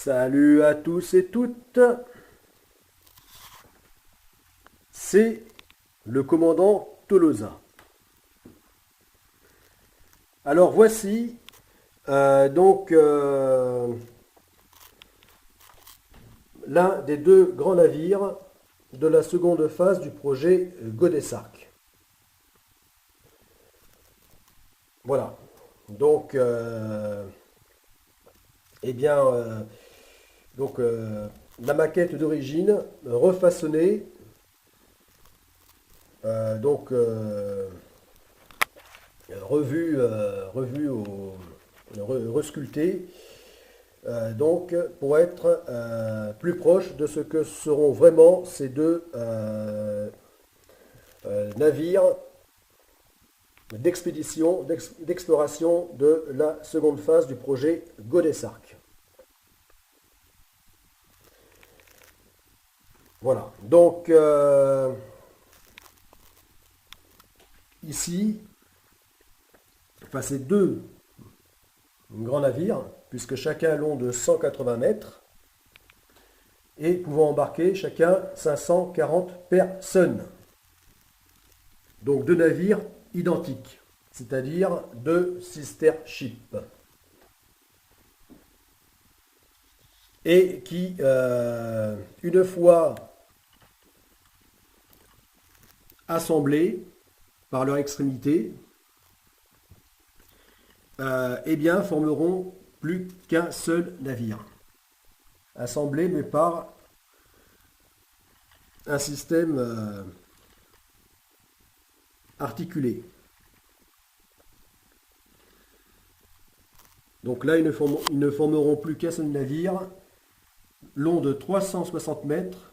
Salut à tous et toutes, c'est le commandant Tolosa. Alors voici l'un des deux grands navires de la seconde phase du projet Godessark. Voilà, donc eh bien la maquette d'origine refaçonnée, resculptée, pour être plus proche de ce que seront vraiment ces deux navires d'expédition, d'exploration de la seconde phase du projet Godessark. Voilà, donc ici, ces deux grands navires, puisque chacun long de 180 mètres, et pouvant embarquer chacun 540 personnes. Donc deux navires identiques, c'est-à-dire deux sister ships. Et qui, une fois assemblés par leur extrémité, formeront plus qu'un seul navire, assemblé mais par un système articulé. Donc là, ils ne formeront plus qu'un seul navire, long de 360 mètres,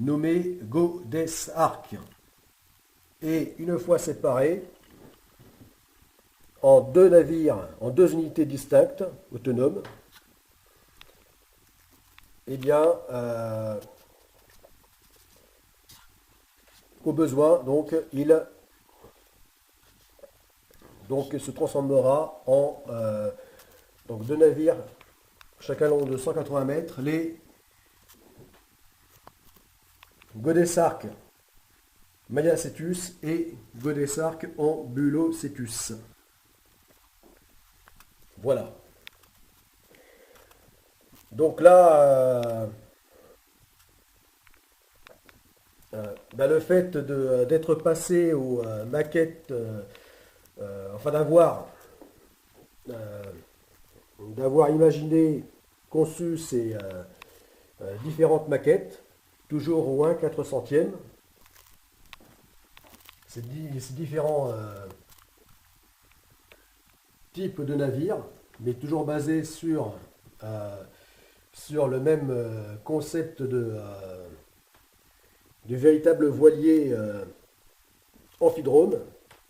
nommé Godessark. Et une fois séparés, en deux navires, en deux unités distinctes, autonomes, au besoin, il se transformera en deux navires, chacun long de 180 mètres, les Godessark Mayacetus et Godessark Ambulocetus. Voilà. Donc là, le fait d'être passé aux maquettes, d'avoir imaginé, conçu ces différentes maquettes, toujours au 1/400e, ces différents types de navires, mais toujours basés sur le même concept du véritable voilier amphidrome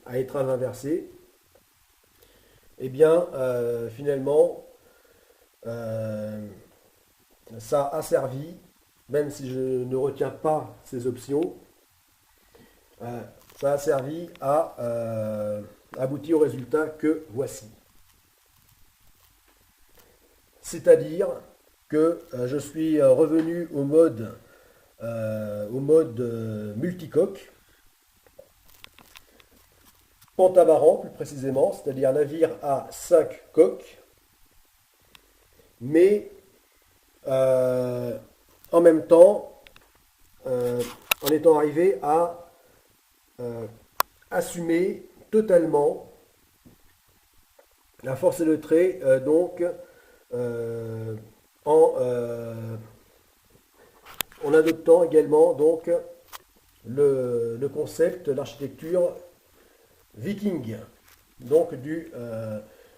à étrave inversée. Finalement, ça a servi, même si je ne retiens pas ces options, ça a servi à aboutir au résultat que voici. C'est-à-dire que je suis revenu au mode multicoque, pentamaran plus précisément, c'est-à-dire navire à 5 coques, mais en même temps, en étant arrivé à assumer totalement la force et le trait, en adoptant également le concept, l'architecture viking,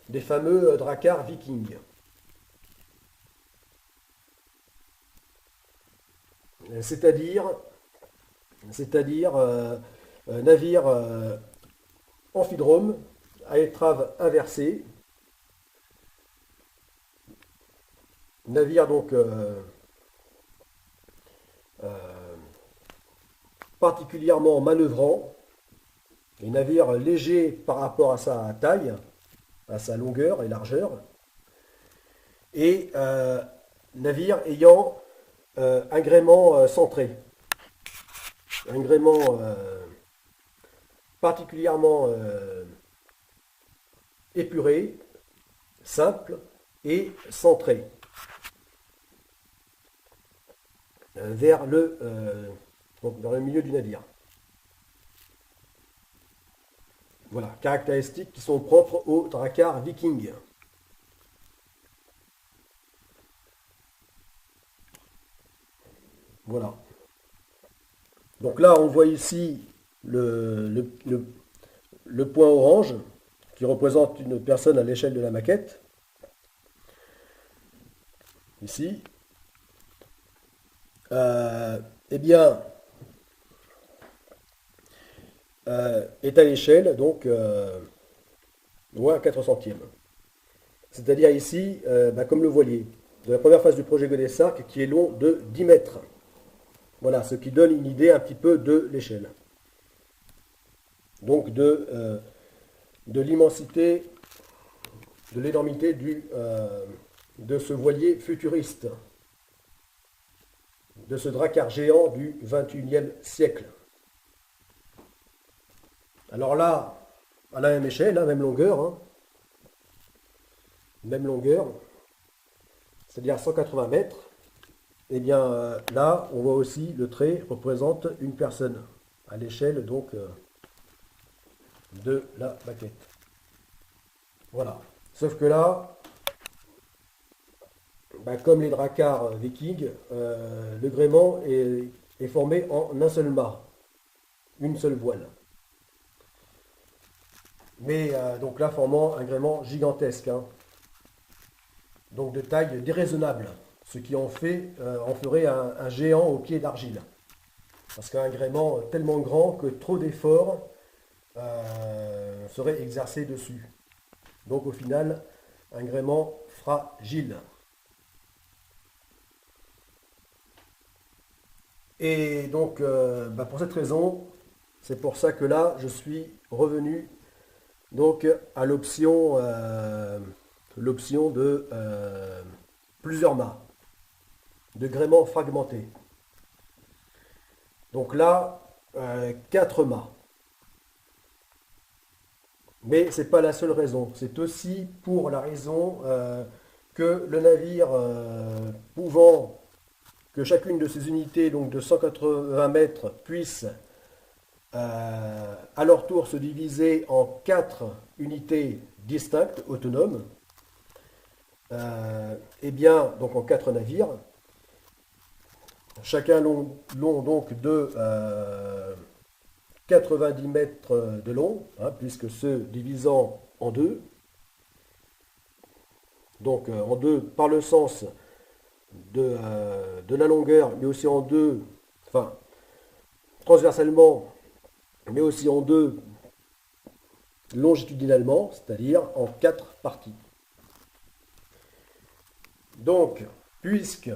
des fameux dracars vikings. C'est-à-dire navire amphidrome à étrave inversée, navire particulièrement manœuvrant, et navire léger par rapport à sa taille, à sa longueur et largeur, et navire ayant un gréement centré, un gréement particulièrement épuré, simple et centré vers vers le milieu du navire. Voilà, caractéristiques qui sont propres aux dracars vikings. Voilà. Donc là, on voit ici le point orange qui représente une personne à l'échelle de la maquette. Ici. Eh bien, est à l'échelle, donc, ou à 4 centièmes. C'est-à-dire ici, comme le voilier, de la première phase du projet Godessark, qui est long de 10 mètres. Voilà, ce qui donne une idée un petit peu de l'échelle. Donc de l'immensité, de l'énormité de ce voilier futuriste, de ce drakkar géant du XXIe siècle. Alors là, à la même échelle, même longueur, même longueur, c'est-à-dire 180 mètres, et bien là, on voit aussi le trait représente une personne à l'échelle donc de la maquette. Voilà. Sauf que là, comme les dracars vikings, le gréement est formé en un seul mât, une seule voile. Mais donc là, formant un gréement gigantesque, donc de taille déraisonnable, ce qui en ferait un géant au pied d'argile. Parce qu'un gréement tellement grand que trop d'efforts seraient exercés dessus. Donc au final, un gréement fragile. Et donc, pour cette raison, c'est pour ça que là, je suis revenu donc à l'option de plusieurs mâts, de gréement fragmenté. Donc là, 4 mâts. Mais ce n'est pas la seule raison. C'est aussi pour la raison que le navire que chacune de ces unités donc de 180 mètres puisse à leur tour se diviser en 4 unités distinctes, autonomes, et bien donc en 4 navires, chacun long donc de 90 mètres de long, puisque se divisant en deux, donc en deux par le sens de la longueur, mais aussi en deux, enfin transversalement, mais aussi en deux longitudinalement, c'est-à-dire en 4 parties. Donc, puisque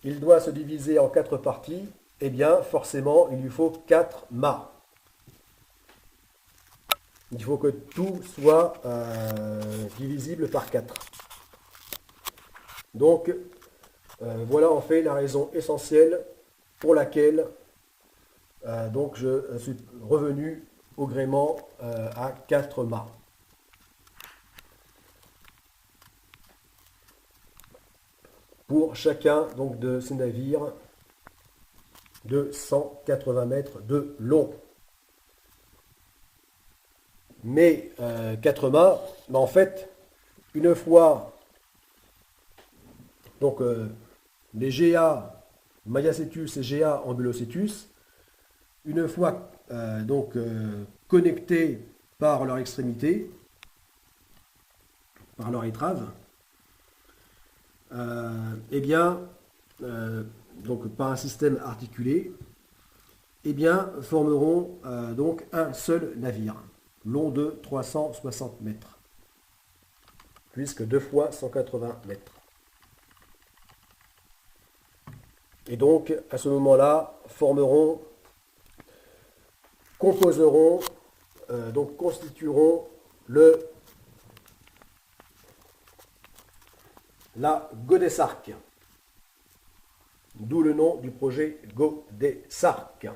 il doit se diviser en 4 parties, eh bien, forcément, il lui faut 4 mâts. Il faut que tout soit divisible par 4. Donc, voilà en fait la raison essentielle pour laquelle donc je suis revenu au gréement à 4 mâts. Pour chacun donc, de ces navires de 180 mètres de long. Mais 4 mâts, en fait, une fois donc les GA Mayacetus et GA Ambulocetus, une fois connectés par leur extrémité, par leur étrave, eh bien, donc par un système articulé, eh bien, formeront donc un seul navire, long de 360 mètres, puisque 2 fois 180 mètres. Et donc, à ce moment-là, composeront, donc constitueront le la Godessark. D'où le nom du projet Godessark.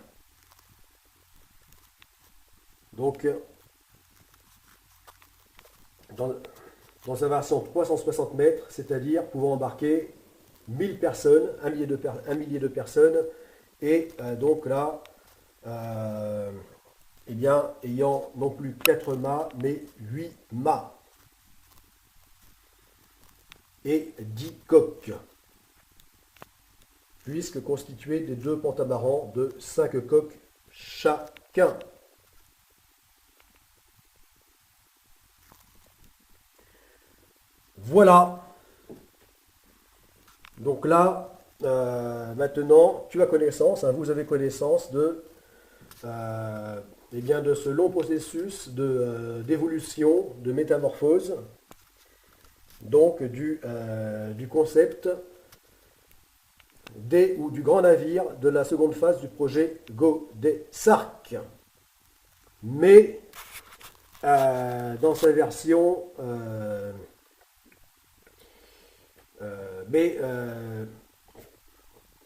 Donc, dans sa version 360 mètres, c'est-à-dire pouvant embarquer 1000 personnes, un millier de personnes, et donc là, eh bien, ayant non plus 4 mâts, mais 8 mâts et 10 coques, puisque constitué des 2 pentamarans de 5 coques chacun. Voilà. Donc là, maintenant, tu as connaissance, hein, vous avez connaissance de, eh bien, de ce long processus d'évolution, de métamorphose, donc du concept du grand navire de la seconde phase du projet Godessark. Mais dans sa version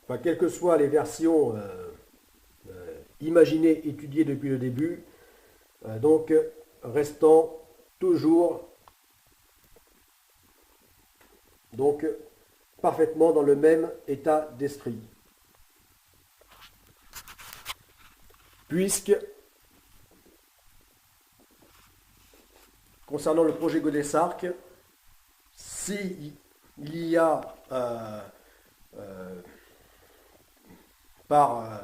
enfin, quelles que soient les versions imaginées, étudiées depuis le début, donc restant toujours donc parfaitement dans le même état d'esprit. Puisque, concernant le projet Godessark, si il y a par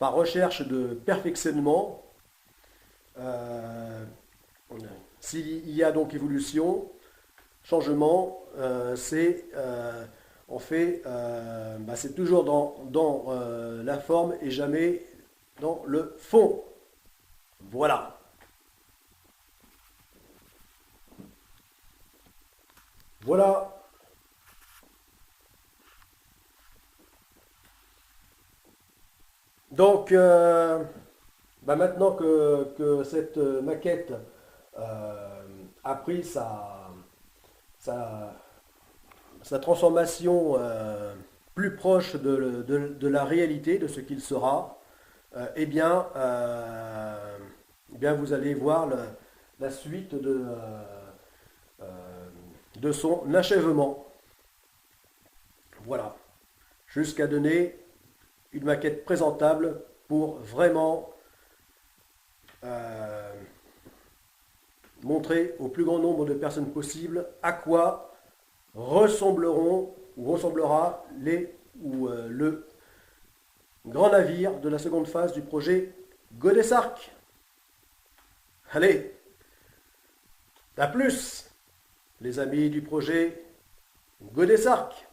recherche de perfectionnement, s'il y a donc évolution, changement, c'est en fait c'est toujours dans la forme et jamais dans le fond. Voilà. Voilà. Donc, maintenant que cette maquette a pris sa transformation plus proche de la réalité, de ce qu'il sera, eh bien, vous allez voir la suite de son achèvement. Voilà. Jusqu'à donner une maquette présentable pour vraiment montrer au plus grand nombre de personnes possible à quoi ressemblera le grand navire de la seconde phase du projet Godessark. Allez, à plus les amis du projet Godessark.